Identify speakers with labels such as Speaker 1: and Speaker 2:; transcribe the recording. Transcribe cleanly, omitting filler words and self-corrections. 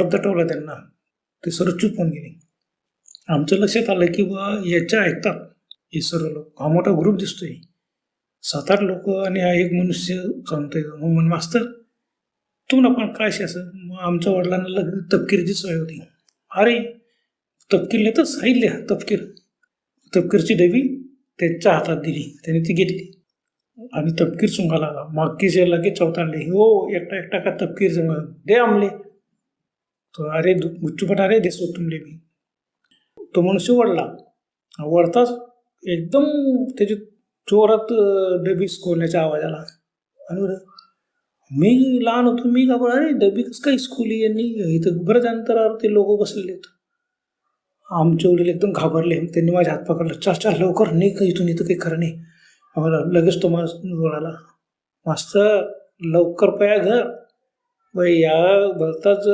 Speaker 1: दटवलं त्यांना. ते सर्व चूप होऊन गेले. आमच्या लक्षात आलं की बा याच्या ऐकतात हे सर्व लोक. हा मोठा ग्रुप दिसतोय, 7-8 लोक आणि हा एक मनुष्य सांगतोय. मग म्हणे मास्तर तुम्हाला पण काय असं. मग आमच्या वडिलांना तपकिरीची सवय होती. अरे तपकीर लिहितं सांगितले तपकीरची डबी त्यांच्या हातात दिली. त्याने ती घेतली आणि तपकीर सुंगायला लागला. मागकीचे लगेच चौथांडले, हो एकटा का तपकीर संग दे आमले. तो अरे गुच्चूपट अरे देसो तुमले मी. तो मनुष्य वळताच एकदम त्याची जोरात डबी खोलण्याचा आवाज आला. आणि मी लहान होतो, मी घाबरलो. अरे डबी कसं काय स्कूली यांनी इथं बरंच अंतरावर ते लोक बसलेले आहेत. आमचे वडील एकदम घाबरले. त्यांनी माझ्या हात पकडला. चल लवकर नाही का इथून, इथं काही खरं नाही. आम्हाला लगेच तो म्हणाला, मास्तर लवकर पया घर. या भलताच